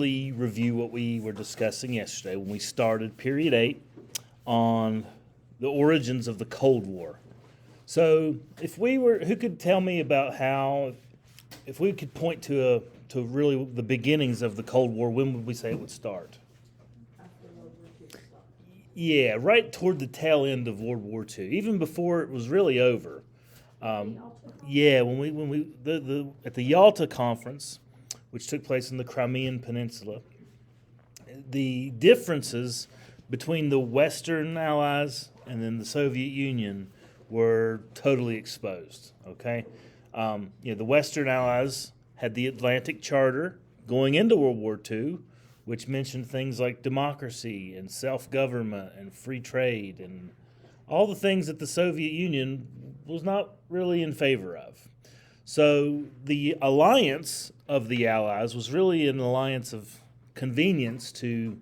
Review what we were discussing yesterday when we started period 8 on the origins of the Cold War. So, who could tell me about how, if we could point to really the beginnings of the Cold War, when would we say it would start? Yeah, right toward the tail end of World War II, even before it was really over. Yeah, when we at the Yalta Conference, which took place in the Crimean Peninsula, the differences between the Western Allies and then the Soviet Union were totally exposed. Okay, the Western Allies had the Atlantic Charter going into World War II, which mentioned things like democracy and self-government and free trade and all the things that the Soviet Union was not really in favor of. So the alliance of the Allies was really an alliance of convenience to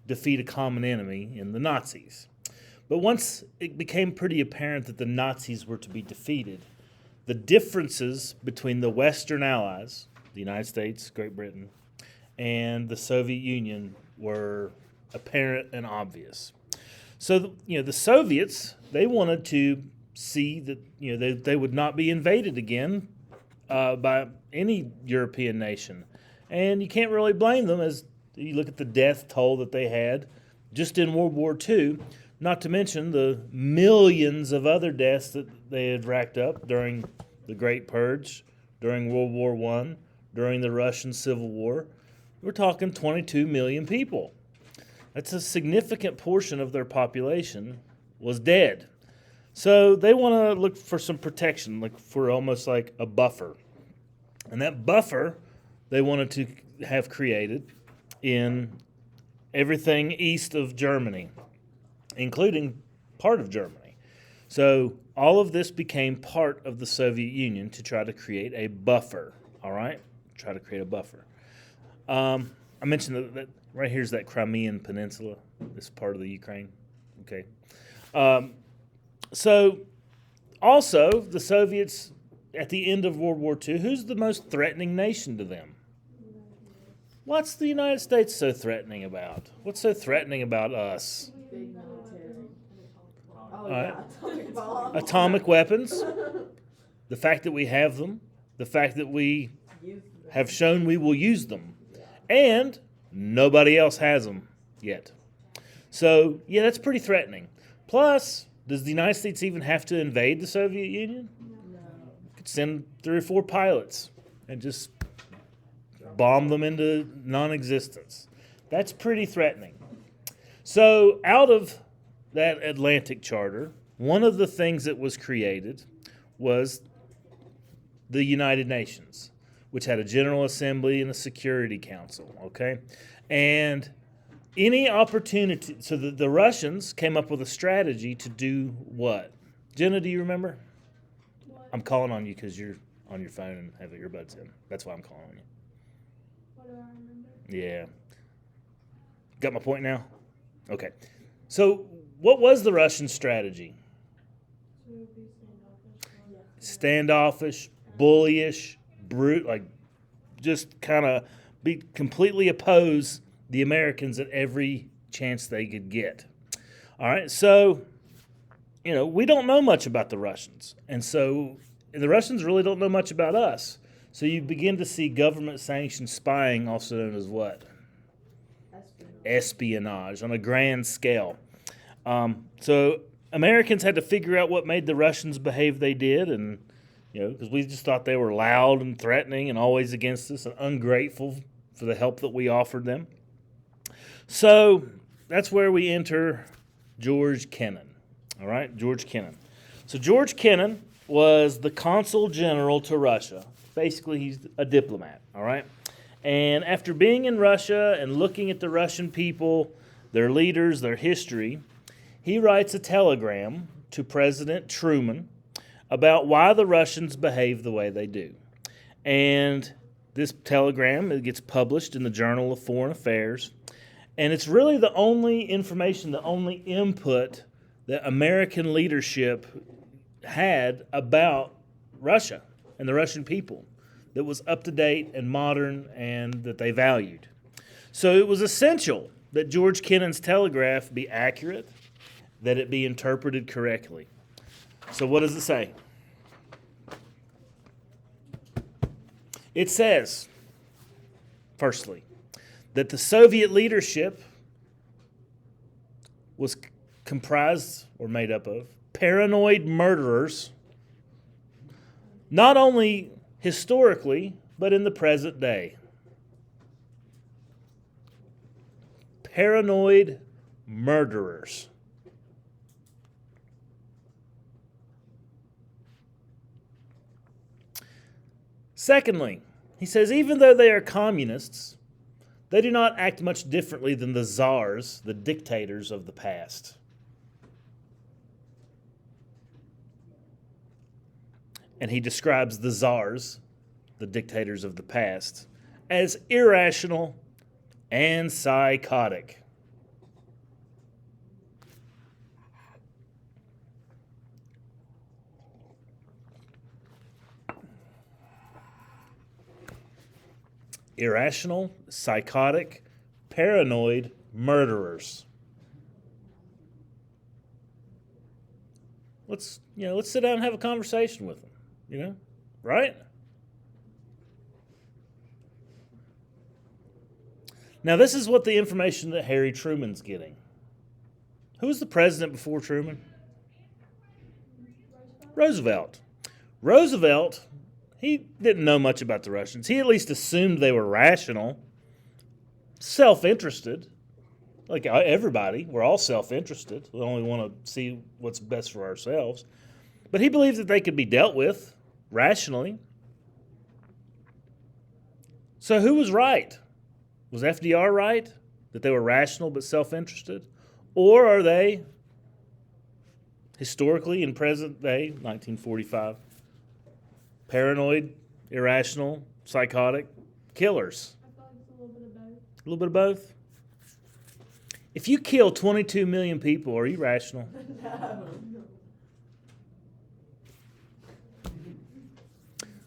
defeat a common enemy in the Nazis. But once it became pretty apparent that the Nazis were to be defeated, the differences between the Western Allies, the United States, Great Britain, and the Soviet Union were apparent and obvious. So, the Soviets, they wanted to see that, they would not be invaded again by any European nation. And you can't really blame them as you look at the death toll that they had just in World War II, not to mention the millions of other deaths that they had racked up during the Great Purge, during World War I, during the Russian Civil War. We're talking 22 million people. That's a significant portion of their population was dead. So they want to look for some protection, like for almost like a buffer. And that buffer they wanted to have created in everything east of Germany, including part of Germany. So all of this became part of the Soviet Union to try to create a buffer, all right? Try to create a buffer. I mentioned that right here's that Crimean Peninsula, this part of the Ukraine, okay? So also the Soviets, at the end of World War II, who's the most threatening nation to them? What's the United States so threatening about? What's so threatening about us? Big military. Atomic weapons, the fact that we have them, the fact that we have shown we will use them, and nobody else has them yet. So, yeah, that's pretty threatening. Plus, does the United States even have to invade the Soviet Union? No. Could send 3 or 4 pilots and just bomb them into non-existence. That's pretty threatening. So out of that Atlantic Charter, one of the things that was created was the United Nations, which had a General Assembly and a Security Council, okay? And any opportunity, so the Russians came up with a strategy to do what? Jenna, do you remember? What? I'm calling on you because you're on your phone and have earbuds in. That's why I'm calling on you. What do I remember? Yeah. Got my point now? Okay. So what was the Russian strategy? To be standoffish. Standoffish, bullyish, brute, like just kind of be completely oppose the Americans at every chance they could get. All right, so, we don't know much about the Russians. And so the Russians really don't know much about us. So you begin to see government-sanctioned spying, also known as what? Espionage on a grand scale. So Americans had to figure out what made the Russians behave they did, and because we just thought they were loud and threatening and always against us and ungrateful for the help that we offered them. So that's where we enter George Kennan. All right, George Kennan. So George Kennan was the consul general to Russia. Basically, he's a diplomat, all right? And after being in Russia and looking at the Russian people, their leaders, their history, he writes a telegram to President Truman about why the Russians behave the way they do. And this telegram, it gets published in the Journal of Foreign Affairs, and it's really the only information, the only input that American leadership had about Russia and the Russian people that was up to date and modern and that they valued. So it was essential that George Kennan's telegraph be accurate, that it be interpreted correctly. So what does it say? It says, firstly, that the Soviet leadership was comprised or made up of paranoid murderers, not only historically, but in the present day. Paranoid murderers. Secondly, he says even though they are communists, they do not act much differently than the czars, the dictators of the past. And he describes the czars, the dictators of the past, as irrational and psychotic. Irrational, psychotic, paranoid murderers. Let's sit down and have a conversation with them, right? Now, this is what the information that Harry Truman's getting. Who was the president before Truman? Roosevelt. Roosevelt, he didn't know much about the Russians. He at least assumed they were rational, self-interested. Like everybody, we're all self-interested. We only want to see what's best for ourselves. But he believed that they could be dealt with rationally. So who was right? Was FDR right? That they were rational but self-interested? Or are they, historically in present day, 1945, paranoid, irrational, psychotic killers? I thought it was a little bit of both. A little bit of both? If you kill 22 million people, are you rational?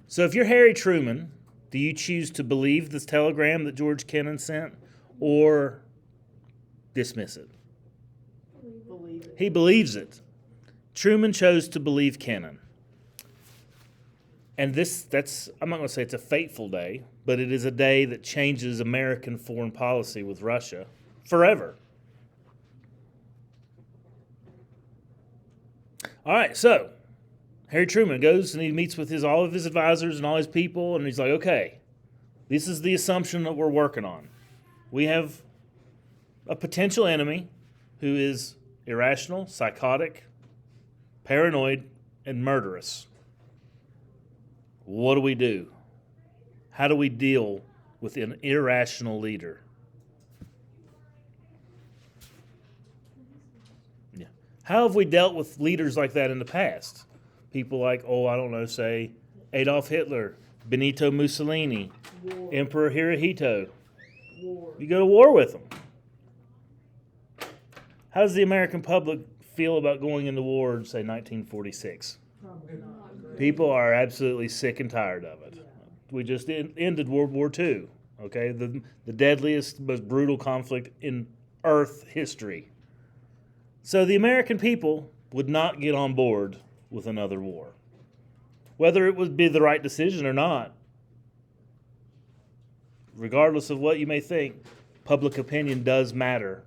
So if you're Harry Truman, do you choose to believe this telegram that George Kennan sent or dismiss it? Believe it. He believes it. Truman chose to believe Kennan. And I'm not going to say it's a fateful day, but it is a day that changes American foreign policy with Russia forever. All right, so Harry Truman goes and he meets with all of his advisors and all his people, and he's like, okay, this is the assumption that we're working on. We have a potential enemy who is irrational, psychotic, paranoid, and murderous. What do we do? How do we deal with an irrational leader? Yeah. How have we dealt with leaders like that in the past? People like, say Adolf Hitler, Benito Mussolini, War. Emperor Hirohito. War. You go to war with them. How does the American public feel about going into war in, say, 1946? Probably not great. People are absolutely sick and tired of it. We just ended World War II, okay? The deadliest, most brutal conflict in Earth history. So the American people would not get on board with another war. Whether it would be the right decision or not, regardless of what you may think, public opinion does matter,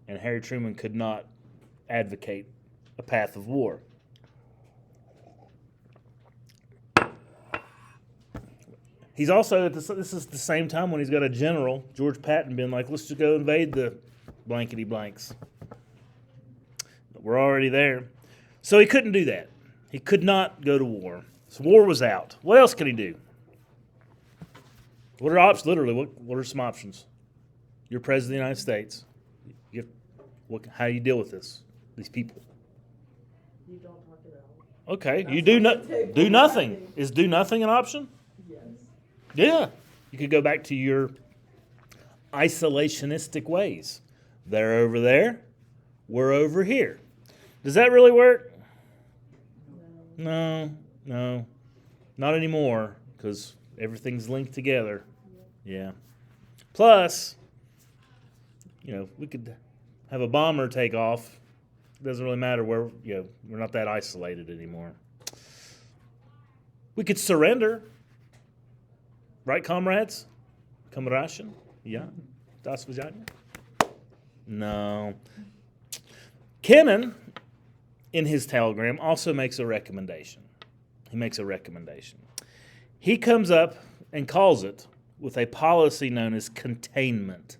and Harry Truman could not advocate a path of war. He's also, this is the same time when he's got a general, George Patton, being like, let's just go invade the blankety blanks. We're already there. So he couldn't do that. He could not go to war. So war was out. What else could he do? What are options? Literally, what are some options? You're president of the United States. How do you deal with these people? You don't talk it out. Okay, That's you do what they take do for nothing. granted. Is do nothing an option? Yes. Yeah. You could go back to your isolationistic ways. They're over there. We're over here. Does that really work? No. No. Not anymore, because everything's linked together. Yeah. Plus, we could have a bomber take off. It doesn't really matter where, we're not that isolated anymore. We could surrender. Right, comrades? Kameraden? Yeah. Das Vajanya? No. Kennan, in his telegram, also makes a recommendation. He comes up and calls it with a policy known as containment.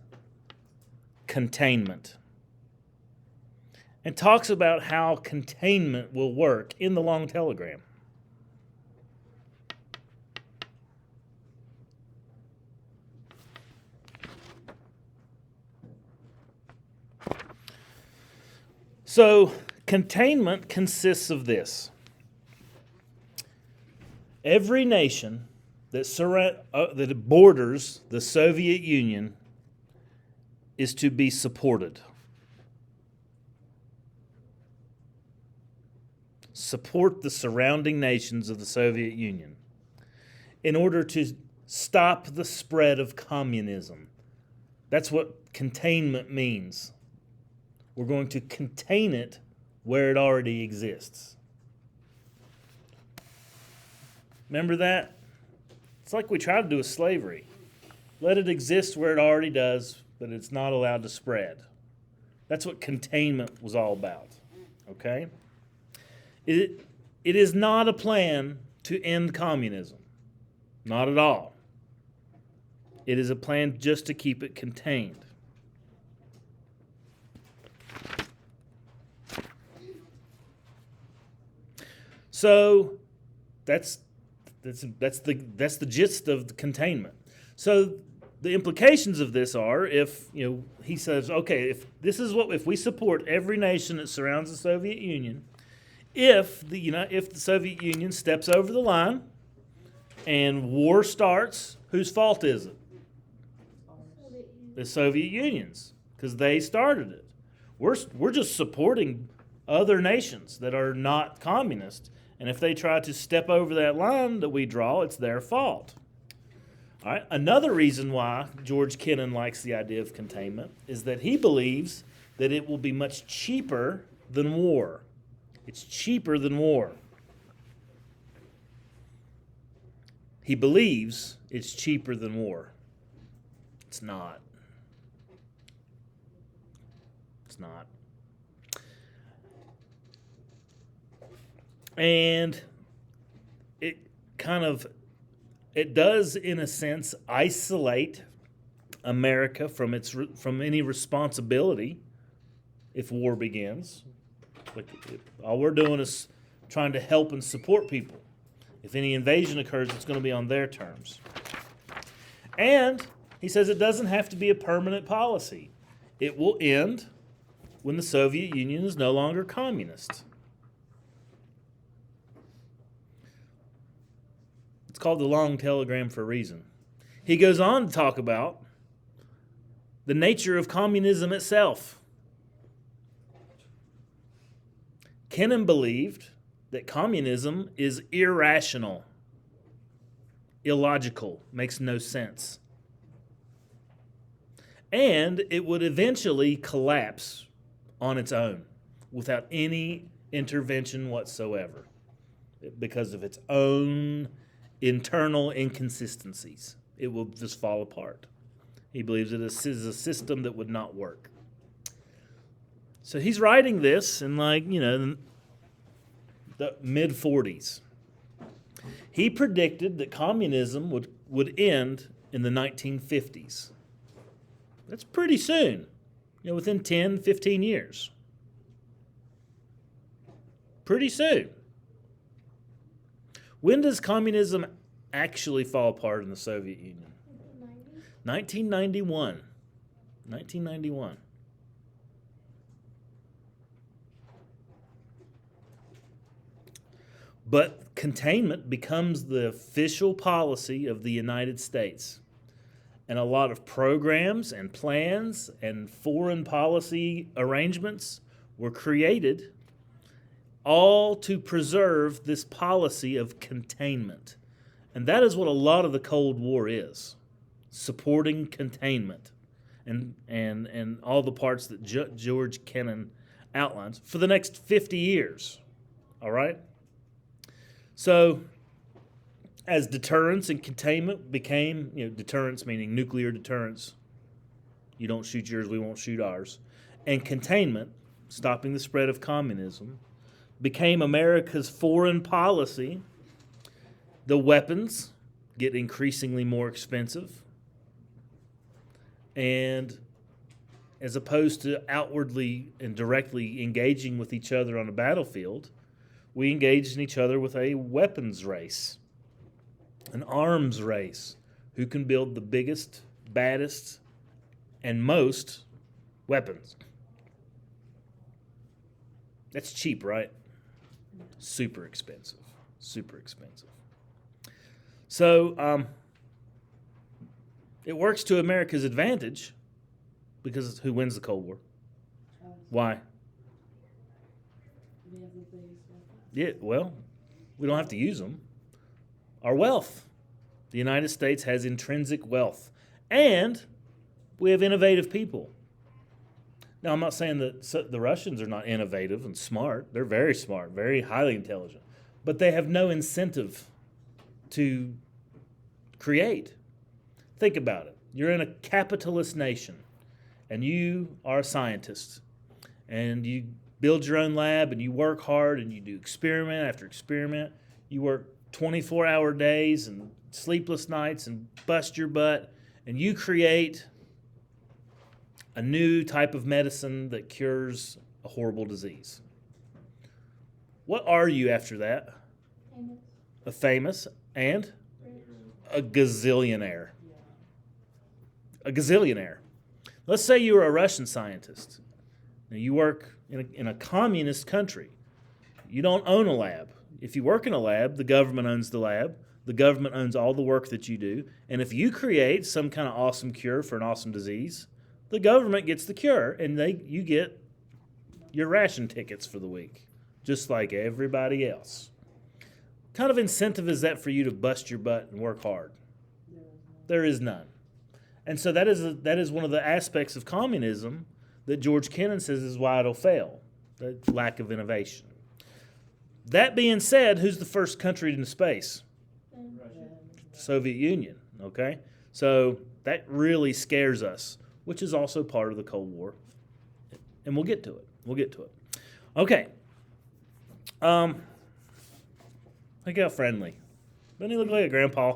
Containment. And talks about how containment will work in the long telegram. So, containment consists of this. Every nation that borders the Soviet Union is to be supported. Support the surrounding nations of the Soviet Union in order to stop the spread of communism. That's what containment means. We're going to contain it where it already exists. Remember that? It's like we try to do with slavery. Let it exist where it already does, but it's not allowed to spread. That's what containment was all about. Okay? It is not a plan to end communism. Not at all. It is a plan just to keep it contained. So that's the gist of the containment. So the implications of this are, if he says, okay, if we support every nation that surrounds the Soviet Union, if the Soviet Union steps over the line and war starts, whose fault is it? The Soviet Union's, because they started it. We're just supporting other nations that are not communist. And if they try to step over that line that we draw, it's their fault. All right. Another reason why George Kennan likes the idea of containment is that he believes that it will be much cheaper than war. It's cheaper than war. He believes it's cheaper than war. It's not. It's not. And it does, in a sense, isolate America from any responsibility if war begins. All we're doing is trying to help and support people. If any invasion occurs, it's going to be on their terms. And he says it doesn't have to be a permanent policy. It will end when the Soviet Union is no longer communist. It's called the long telegram for a reason. He goes on to talk about the nature of communism itself. Kennan believed that communism is irrational, illogical, makes no sense. And it would eventually collapse on its own without any intervention whatsoever because of its own internal inconsistencies. It will just fall apart. He believes it is a system that would not work. So he's writing this in the mid-40s. He predicted that communism would end in the 1950s. That's pretty soon, within 10, 15 years. Pretty soon. When does communism actually fall apart in the Soviet Union? 1991. 1991. But containment becomes the official policy of the United States. And a lot of programs and plans and foreign policy arrangements were created all to preserve this policy of containment. And that is what a lot of the Cold War is, supporting containment. and all the parts that George Kennan outlines for the next 50 years. All right? So, as deterrence and containment became, deterrence meaning nuclear deterrence, you don't shoot yours, we won't shoot ours, and containment, stopping the spread of communism, became America's foreign policy, the weapons get increasingly more expensive. And as opposed to outwardly and directly engaging with each other on a battlefield, we engaged in each other with a weapons race, an arms race. Who can build the biggest, baddest, and most weapons? That's cheap, right? Super expensive. Super expensive. So, it works to America's advantage because who wins the Cold War? Why? Yeah, well, we don't have to use them. Our wealth. The United States has intrinsic wealth. And we have innovative people. Now, I'm not saying that the Russians are not innovative and smart. They're very smart, very highly intelligent. But they have no incentive to create. Think about it. You're in a capitalist nation, and you are a scientist, and you build your own lab, and you work hard, and you do experiment after experiment. You work 24-hour days and sleepless nights and bust your butt, and you create a new type of medicine that cures a horrible disease. What are you after that? Famous. A famous and a gazillionaire. A gazillionaire. Let's say you were a Russian scientist. Now you work in a communist country. You don't own a lab. If you work in a lab, the government owns the lab. The government owns all the work that you do. And if you create some kind of awesome cure for an awesome disease, the government gets the cure, and you get your ration tickets for the week, just like everybody else. What kind of incentive is that for you to bust your butt and work hard? There is none. And so that is one of the aspects of communism that George Kennan says is why it'll fail, the lack of innovation. That being said, who's the first country into space? Soviet Union, okay? So that really scares us, which is also part of the Cold War. And we'll get to it. Okay. Look how friendly. Doesn't he look like a grandpa?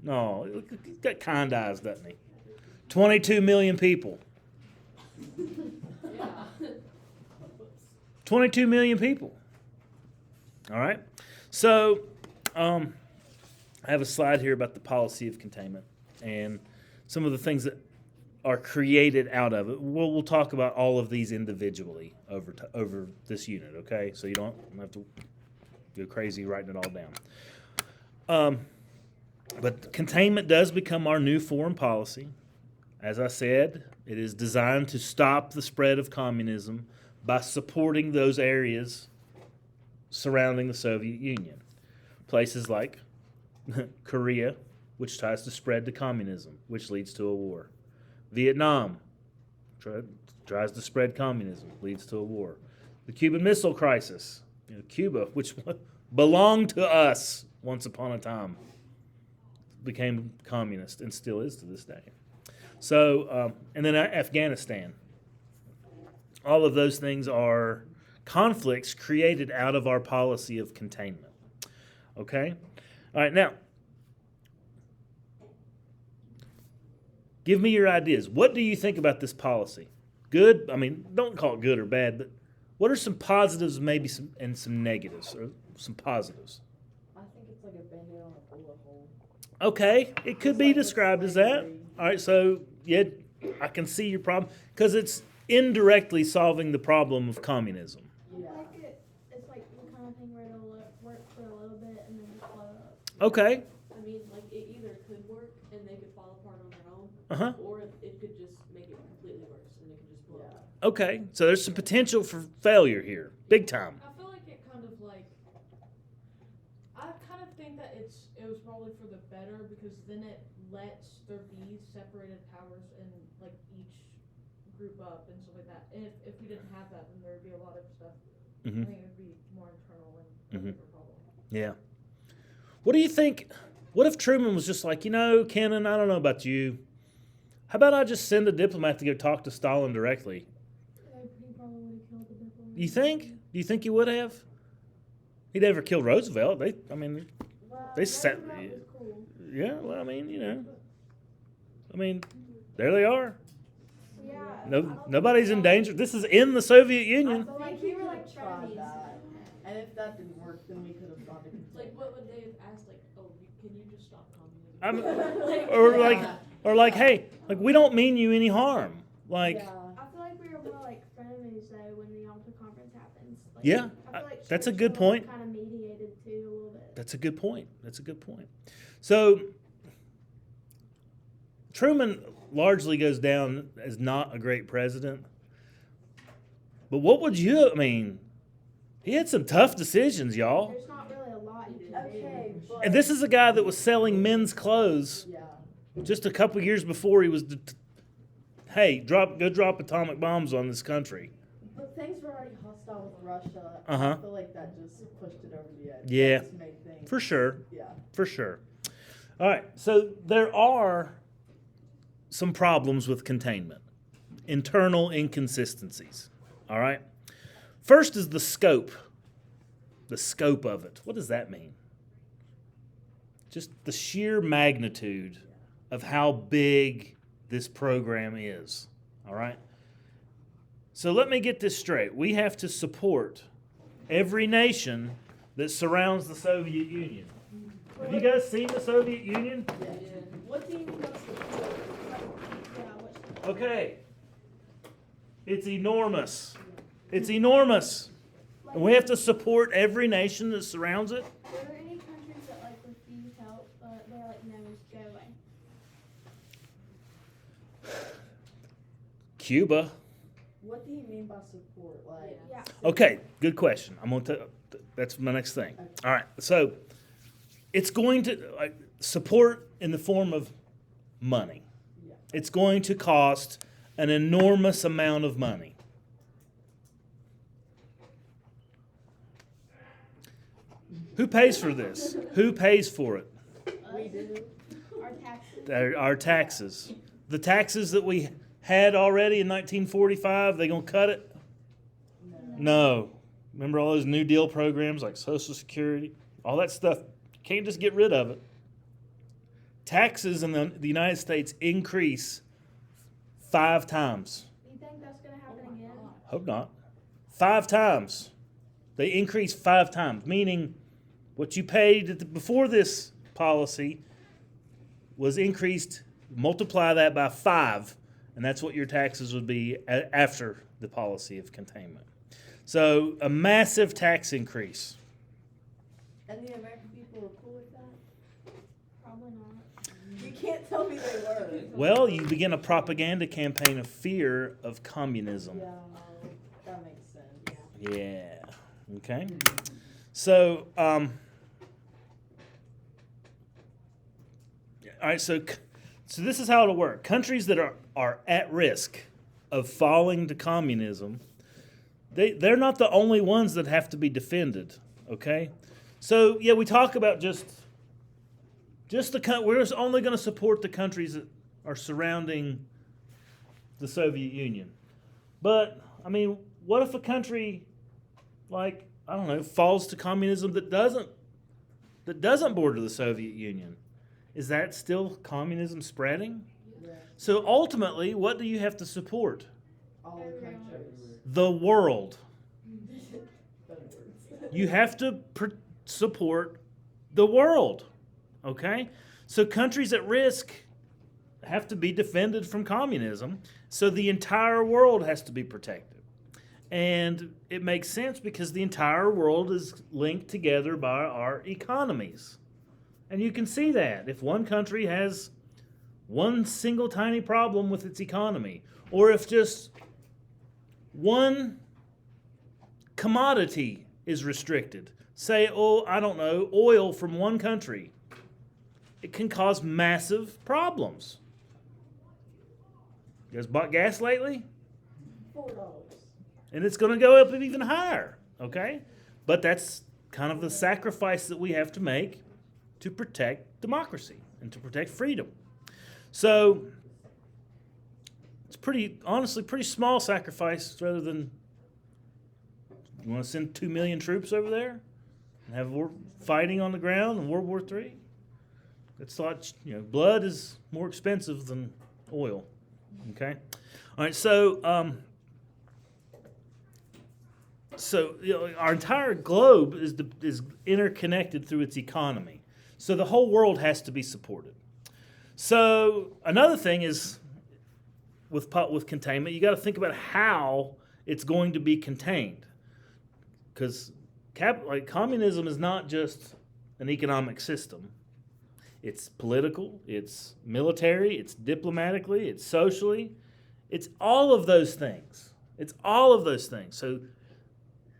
No, he's got kind eyes, doesn't he? 22 million people. 22 million people. All right. So, I have a slide here about the policy of containment and some of the things that are created out of it. We'll talk about all of these individually over this unit, okay? So you don't have to go crazy writing it all down. But containment does become our new foreign policy. As I said, it is designed to stop the spread of communism by supporting those areas surrounding the Soviet Union. Places like Korea, which tries to spread to communism, which leads to a war. Vietnam tries to spread communism, leads to a war. The Cuban Missile Crisis, Cuba, which belonged to us once upon a time, became communist and still is to this day. So, and then Afghanistan. All of those things are conflicts created out of our policy of containment. Okay? All right, now, give me your ideas. What do you think about this policy? Good? I mean, don't call it good or bad, but what are some positives, maybe and some negatives, or some positives? I think it's like a band-aid on a bullet hole. Okay, it could be described as that. All right, so, yeah, I can see your problem, because it's indirectly solving the problem of communism. I like it. It's like the kind of thing where it'll work for a little bit and then just blow up. Okay. I mean, like, it either could work and they could fall apart on their own, Uh-huh. or it could just make it completely worse and it could just blow up. Okay, so there's some potential for failure here, big time. I feel like it kind of like, I kind of think that it was probably for the better because then it lets their bees separated powers and like each group up and stuff like that. And if we didn't have that, then there would be a lot of stuff. Mhm. I think it would be more internal and a Mhm. different problem. Yeah. What do you think? What if Truman was just like, Kennan, I don't know about you. How about I just send a diplomat to go talk to Stalin directly? He probably would have killed the diplomat. You think? Do you think he would have? He'd never kill Roosevelt. They set. Roosevelt was cool. Yeah, well, there they are. Yeah. Nobody's in danger. This is in the Soviet Union. But like we were like Tried Chinese. that. And if that didn't work, then we could have gone to Like, what would they have asked? Like, oh, can you just stop communism? Or like, hey, like we don't mean you any harm. Like, Yeah. I feel like we were more like frenemies though when the Yalta conference happens. Like, Yeah, I feel like that's a good Churchill point. Kind of mediated too a little bit. that's a good point. So Truman largely goes down as not a great president. But what would you? He had some tough decisions, y'all. There's not really a lot you can Okay, do. but And this is a guy that was selling men's clothes yeah. just a couple years before he was. Hey, go drop atomic bombs on this country. But things were already hostile with Russia. Uh-huh. I feel like that just pushed it over the edge. Yeah. That just made things, For sure. Yeah. For sure. All right. So there are some problems with containment, internal inconsistencies. All right. First is the scope. The scope of it. What does that mean? Just the sheer magnitude of how big this program is. All right. So let me get this straight. We have to support every nation that surrounds the Soviet Union. Have you guys seen the Soviet Union? Yeah. What do you mean by support? Yeah, which Okay. It's enormous. It's enormous. And we have to support every nation that surrounds it. were there any countries that like refused help, but they're like, no, it's go away? Cuba. What do you mean by support? Like, Yeah. Okay, good question. I'm going to. That's my next thing. All right. So it's going to support in the form of money. Yeah. It's going to cost an enormous amount of money. Who pays for this? Who pays for it? we do. Our taxes. Our taxes. The taxes that we had already in 1945, they going to cut it? No. Remember all those New Deal programs like Social Security? All that stuff. Can't just get rid of it. Taxes in the United States increase 5 times. Do you think that's gonna happen again? Hope not. 5 times. They increase 5 times, meaning what you paid before this policy was increased, multiply that by 5, and that's what your taxes would be after the policy of containment. So a massive tax increase. And the American people were cool with that? Probably not. You can't tell me they were. Well, you begin a propaganda campaign of fear of communism. Yeah, that makes sense. Yeah. Okay. So, all right. So this is how it'll work. Countries that are at risk of falling to communism, they're not the only ones that have to be defended. Okay. So yeah, we talk about just we're only going to support the countries that are surrounding the Soviet Union. But what if a country like, I don't know, falls to communism that doesn't border the Soviet Union? Is that still communism spreading? Yeah. So ultimately, what do you have to support? All the countries. The world. Better words. You have to support the world. Okay? So countries at risk have to be defended from communism. So the entire world has to be protected. And it makes sense because the entire world is linked together by our economies. And you can see that if one country has one single tiny problem with its economy, or if just one commodity is restricted, say, oil from one country, it can cause massive problems. You guys bought gas lately? $4. And it's going to go up even higher, okay? But that's kind of the sacrifice that we have to make to protect democracy and to protect freedom. So it's honestly, pretty small sacrifice rather than you want to send 2 million troops over there and have fighting on the ground in World War III. It's thought, blood is more expensive than oil, okay? All right, so our entire globe is interconnected through its economy. So the whole world has to be supported. So another thing is with containment, you got to think about how it's going to be contained, because communism is not just an economic system. It's political, it's military, it's diplomatically, it's socially, it's all of those things. It's all of those things. So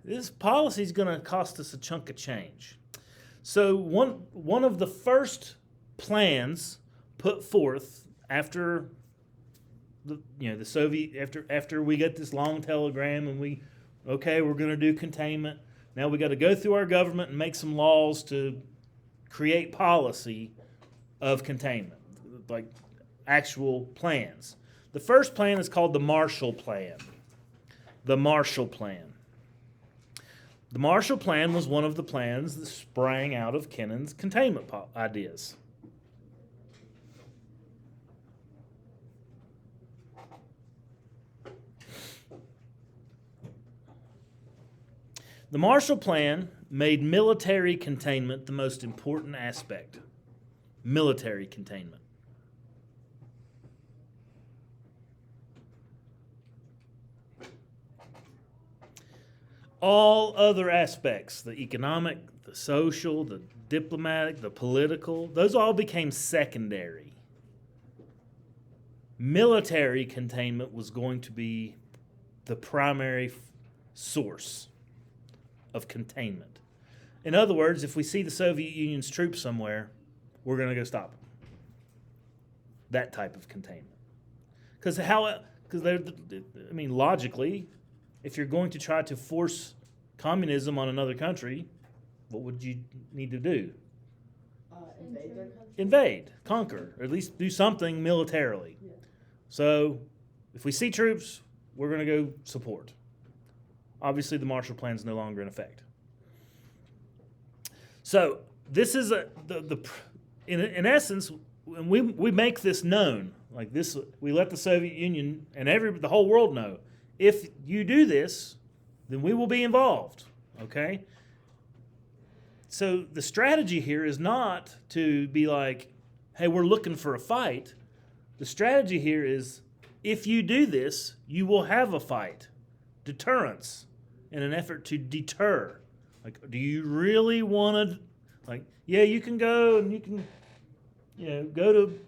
this policy is going to cost us a chunk of change. So one of the first plans put forth after the Soviet after we get this long telegram and we're going to do containment. Now we got to go through our government and make some laws to create policy of containment, like actual plans. The first plan is called the Marshall Plan. The Marshall Plan. The Marshall Plan was one of the plans that sprang out of Kennan's containment ideas. The Marshall Plan made military containment the most important aspect. Military containment. All other aspects, the economic, the social, the diplomatic, the political, those all became secondary. Military containment was going to be the primary source of containment. In other words, if we see the Soviet Union's troops somewhere, we're going to go stop them. That type of containment. Because logically, if you're going to try to force communism on another country, what would you need to do? Invade their country. Invade, conquer, or at least do something militarily. Yeah. So if we see troops, we're going to go support. Obviously, the Marshall Plan is no longer in effect. So this is in essence, when we make this known, like this, we let the Soviet Union and the whole world know, if you do this, then we will be involved, okay? So the strategy here is not to be like, hey, we're looking for a fight. The strategy here is, if you do this, you will have a fight. Deterrence, in an effort to deter. Like, do you really want to, like, yeah, you can go and you can, go to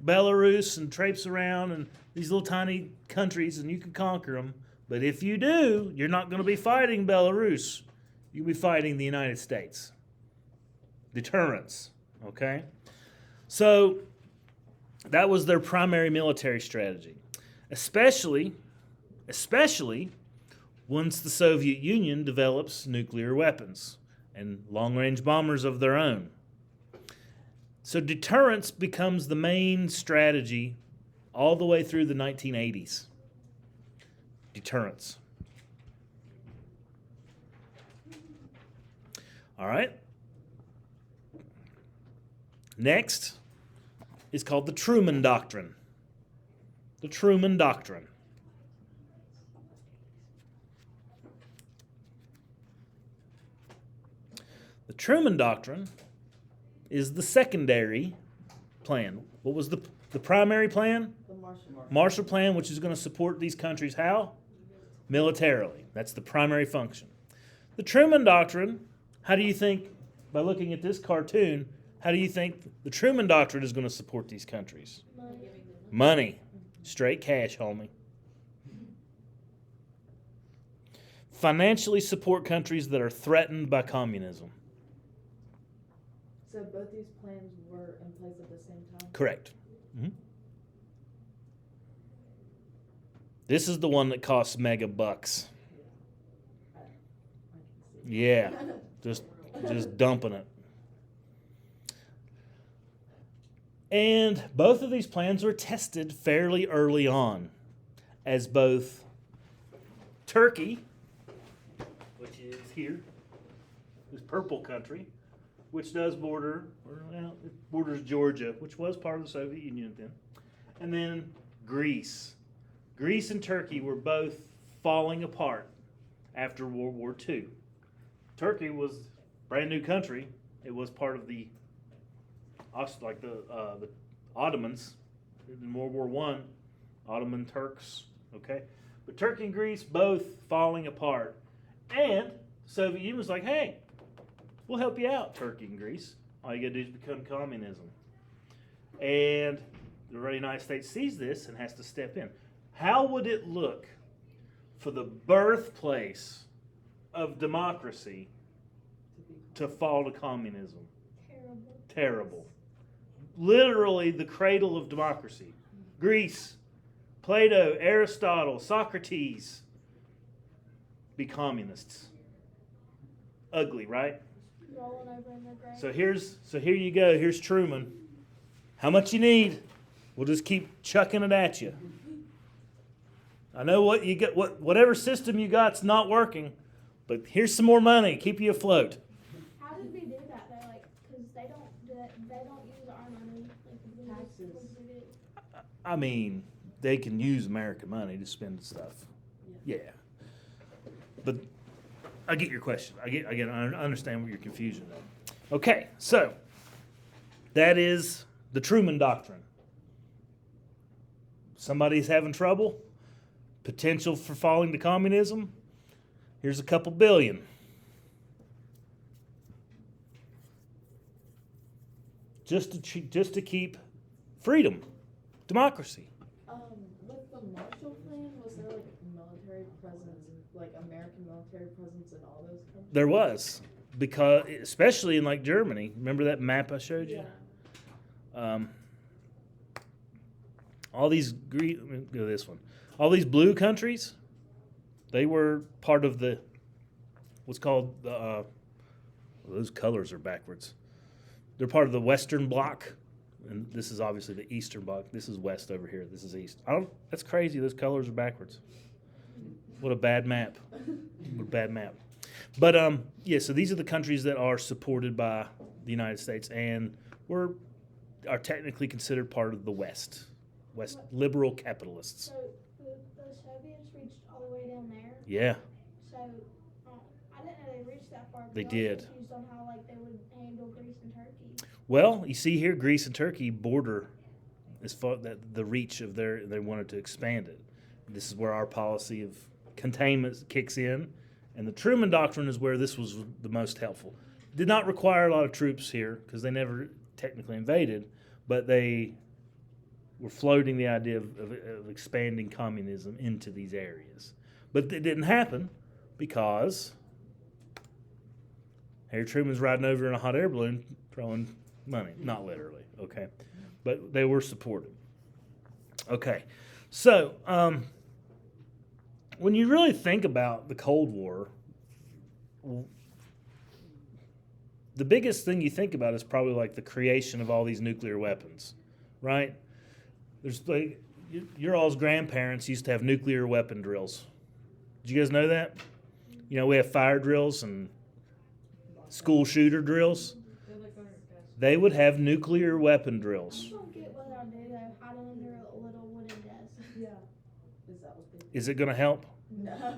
Belarus and traipse around and these little tiny countries and you can conquer them. But if you do, you're not going to be fighting Belarus. You'll be fighting the United States. Deterrence, okay? So that was their primary military strategy. Especially once the Soviet Union develops nuclear weapons and long-range bombers of their own. So deterrence becomes the main strategy all the way through the 1980s. Deterrence. All right. Next is called the Truman Doctrine. The Truman Doctrine. The Truman Doctrine is the secondary plan. What was the primary plan? The Marshall. Marshall Plan, which is going to support these countries how? Militarily. That's the primary function. The Truman Doctrine, how do you think, by looking at this cartoon, how do you think the Truman Doctrine is going to support these countries? Money. Straight cash, homie. Financially support countries that are threatened by communism. So both these plans were in place at the same time? Correct. Mm-hmm. This is the one that costs mega bucks. I can see. Yeah, just dumping it. And both of these plans were tested fairly early on, as both Turkey, which is here, this purple country, which does border, it borders Georgia, which was part of the Soviet Union then, and then Greece. Greece and Turkey were both falling apart after World War II. Turkey was a brand new country. It was part of the Ottomans in World War I, Ottoman Turks. Okay, but Turkey and Greece both falling apart, and the Soviet Union was like, "Hey, we'll help you out, Turkey and Greece. All you gotta do is become communism." And the United States sees this and has to step in. How would it look for the birthplace of democracy to fall to communism? Terrible. Terrible. Literally the cradle of democracy. Greece, Plato, Aristotle, Socrates be communists. Ugly, right? Rolling over in their grave. So here you go. Here's Truman. How much you need? We'll just keep chucking it at you. I know what you get. Whatever system you got's not working, but here's some more money. Keep you afloat. How did we do that though? Like, because they don't use our money. Like, we Taxes. what do we do? I mean, they can use American money to spend stuff. Yeah. But I get your question. I understand what your confusion is. Okay, so that is the Truman Doctrine. Somebody's having trouble, potential for falling to communism. Here's a couple billion. Just to keep freedom, democracy. With the Marshall Plan, was there like military presence, like American military presence in all those countries? There was, because especially in like Germany. Remember that map I showed you? All these green. Let me go to this one. All these blue countries, they were part of the what's called the. Those colors are backwards. They're part of the Western Bloc, and this is obviously the Eastern Bloc. This is West over here. This is East. That's crazy. Those colors are backwards. What a bad map. What a bad map. But yeah. So these are the countries that are supported by the United States and are technically considered part of the West liberal capitalists. So the Soviets reached all the way down there. Yeah. So I didn't know they reached that far. They I was did. confused on how like they would handle Greece and Turkey. Well, you see here, Greece and Turkey border as far that the reach of they wanted to expand it. This is where our policy of containment kicks in, and the Truman Doctrine is where this was the most helpful. Did not require a lot of troops here because they never technically invaded, but they were floating the idea of expanding communism into these areas. But it didn't happen because Harry Truman's riding over in a hot air balloon throwing money. Not literally, okay? But they were supported. Okay, so when you really think about the Cold War, the biggest thing you think about is probably like the creation of all these nuclear weapons, right? There's like your all's grandparents used to have nuclear weapon drills. Did you guys know that? You know, we have fire drills and school shooter drills. They would have nuclear weapon I drills. don't get what they'll do though, hiding under a little wooden desk. Yeah. Is that what they Is it going to help? No.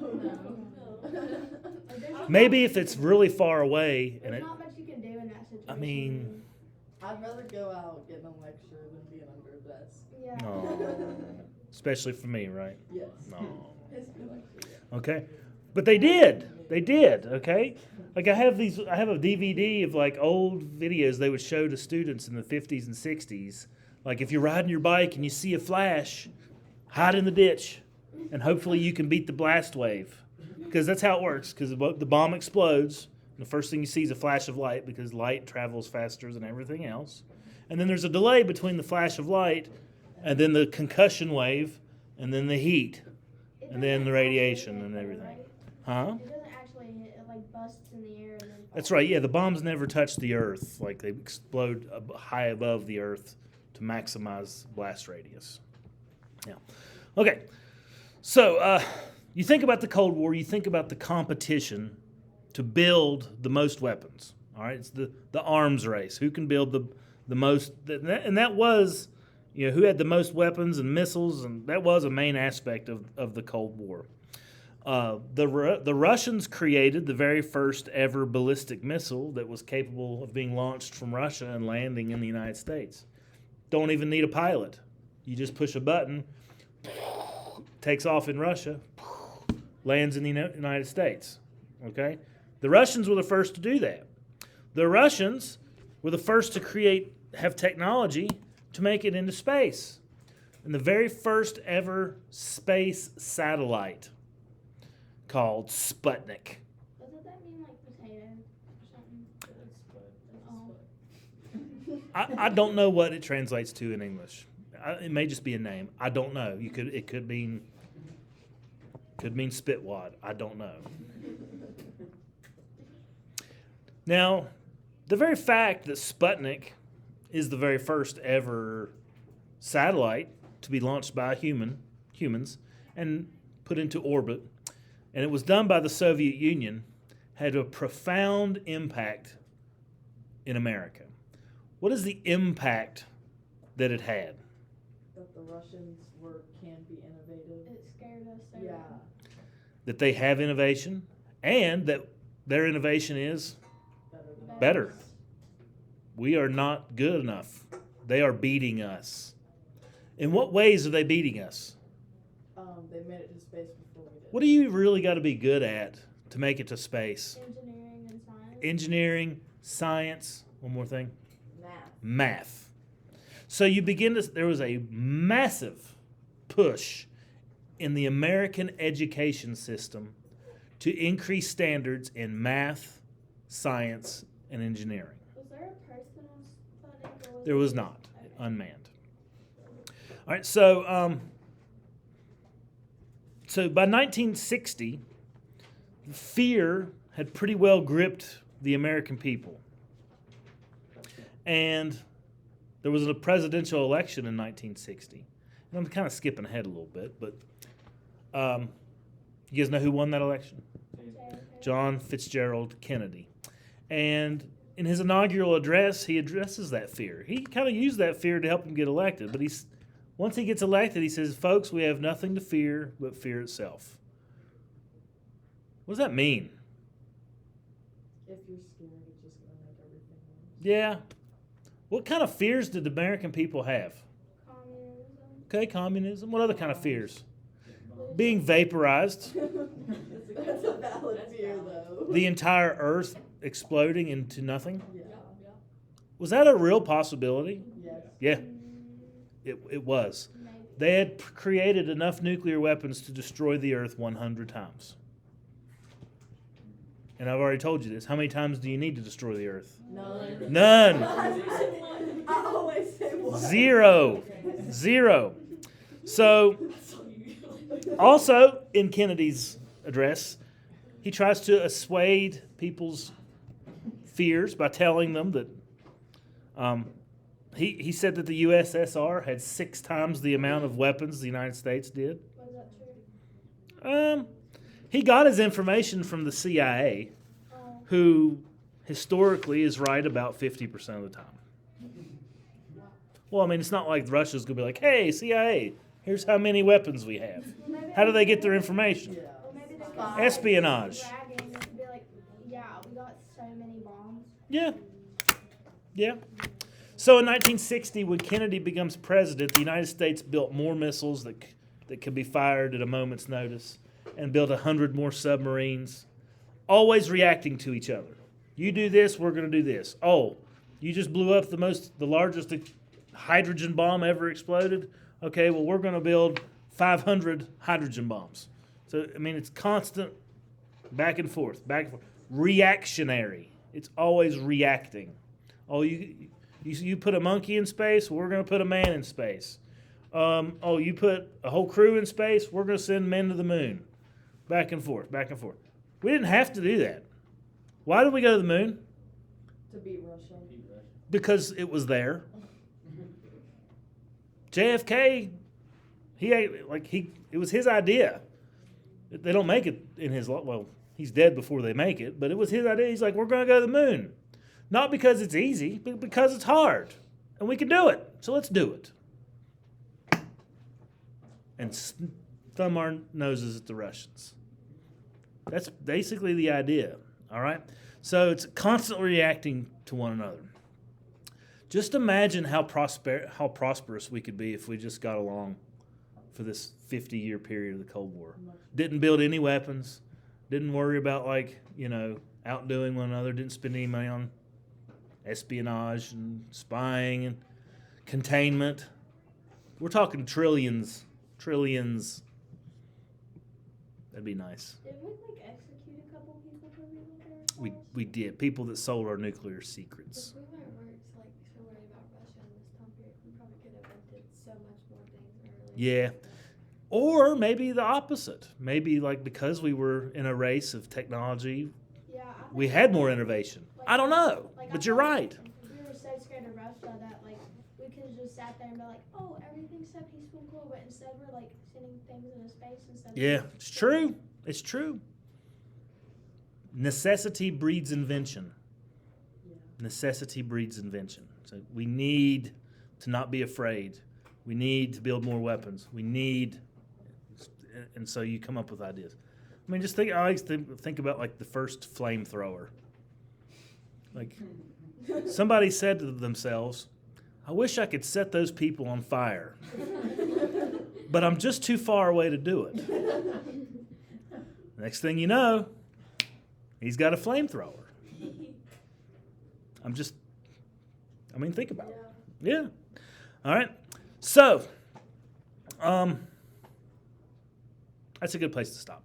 Maybe if it's really far away and There's it. not much you can do in that situation. I mean, I'd rather go out getting a lecture than being under a desk. yeah. no. Especially for me, right? Yes. No. History lecture, yeah. Okay, but they did. They did. Okay, like I have a DVD of like old videos they would show to students in the 50s and 60s. Like if you're riding your bike and you see a flash, hide in the ditch, and hopefully you can beat the blast wave, because that's how it works. Because the bomb explodes, and the first thing you see is a flash of light because light travels faster than everything else, and then there's a delay between the flash of light and then the concussion wave and then the heat. and then the radiation and everything. Huh? It doesn't actually hit, it like busts in the air and then That's falls. right. Yeah, the bombs never touch the Earth. Like they explode high above the Earth to maximize blast radius. Yeah. Okay. So you think about the Cold War. You think about the competition to build the most weapons. All right. It's the arms race. Who can build the most? And that was, who had the most weapons and missiles, and that was a main aspect of the Cold War. The Russians created the very first ever ballistic missile that was capable of being launched from Russia and landing in the United States. Don't even need a pilot. You just push a button, takes off in Russia, lands in the United States. Okay? The Russians were the first to do that. The Russians were the first to have technology to make it into space. And the very first ever space satellite called Sputnik. Doesn't that mean like potato or something? I don't know what it translates to in English. It may just be a name. I don't know. It could mean spitwad. I don't know. Now, the very fact that Sputnik is the very first ever satellite to be launched by humans and put into orbit, and it was done by the Soviet Union, had a profound impact in America. What is the impact that it had? That the Russians can be innovative. It scared us so Yeah. bad. That they have innovation, and that their innovation is Better. better. We are not good enough. They are beating us. In what ways are they beating us? They made it to space before we did. What do you really got to be good at to make it to space? Engineering and science. Engineering, science, one more thing, Math. math. So there was a massive push in the American education system to increase standards in math, science, and engineering. Was there a person on Sputnik? Or There was it not, Okay. unmanned. All right, so by 1960, fear had pretty well gripped the American people. And there was a presidential election in 1960. And I'm kind of skipping ahead a little bit, but you guys know who won that election? JFK. John Fitzgerald Kennedy. And in his inaugural address, he addresses that fear. He kind of used that fear to help him get elected, but once he gets elected, he says, folks, we have nothing to fear but fear itself. What does that mean? If you're scared, it's just gonna make everything worse. Yeah. What kind of fears did the American people have? Communism. Okay, communism. What other kind of fears? Being vaporized. That's a valid fear, though. The entire earth exploding into nothing. Yeah. Yeah. Was that a real possibility? Yes. Yeah, it was. Maybe. They had created enough nuclear weapons to destroy the earth 100 times. And I've already told you this. How many times do you need to destroy the earth? None. None. I always say one. Zero. So, also in Kennedy's address, he tries to assuage people's fears by telling them that he said that the USSR had 6 times the amount of weapons the United States did. Was that true? He got his information from the CIA, Oh. who historically is right about 50% of the time. Well, I mean, it's not like Russia's going to be like, hey, CIA, here's how many weapons we have. Maybe How do they get their information? Yeah. Or maybe they could Espionage. bragging and be like, yeah, we got so many bombs. Yeah. So in 1960, when Kennedy becomes president, the United States built more missiles that could be fired at a moment's notice and built 100 more submarines, always reacting to each other. You do this, we're going to do this. Oh, you just blew up the largest hydrogen bomb ever exploded? Okay, well, we're going to build 500 hydrogen bombs. So, I mean, it's constant back and forth. Reactionary. It's always reacting. Oh, you put a monkey in space, we're going to put a man in space. Oh, you put a whole crew in space, we're going to send men to the moon. Back and forth, back and forth. We didn't have to do that. Why did we go to the moon? To beat Russia. Because it was there. JFK, it was his idea. They don't make it in his, well, he's dead before they make it, but it was his idea. He's like, we're going to go to the moon. Not because it's easy, but because it's hard. And we can do it. So let's do it. And thumb our noses at the Russians. That's basically the idea. All right? So it's constantly reacting to one another. Just imagine how prosperous we could be if we just got along for this 50-year period of the Cold War. Didn't build any weapons. Didn't worry about, outdoing one another. Didn't spend any money on espionage and spying and containment. We're talking trillions. That'd be nice. Did we execute a couple people for nuclear? We did. People that sold our nuclear secrets. If we weren't so worried about Russia in this time period, we probably could have invented so much more things earlier. Yeah. Or maybe the opposite. Maybe because we were in a race of technology, Yeah, we had more innovation. I don't know, but you're right. We were so scared of Russia that we could have just sat there and be like, oh, everything's so peaceful and cool, but instead we're sending things into space instead. Yeah, it's true. It's true. Necessity breeds invention. Yeah. Necessity breeds invention. So we need to not be afraid. We need to build more weapons. And so you come up with ideas. I mean, I always think about the first flamethrower. Somebody said to themselves, I wish I could set those people on fire, but I'm just too far away to do it. Next thing you know, he's got a flamethrower. Think about it. Yeah. All right. So, that's a good place to stop.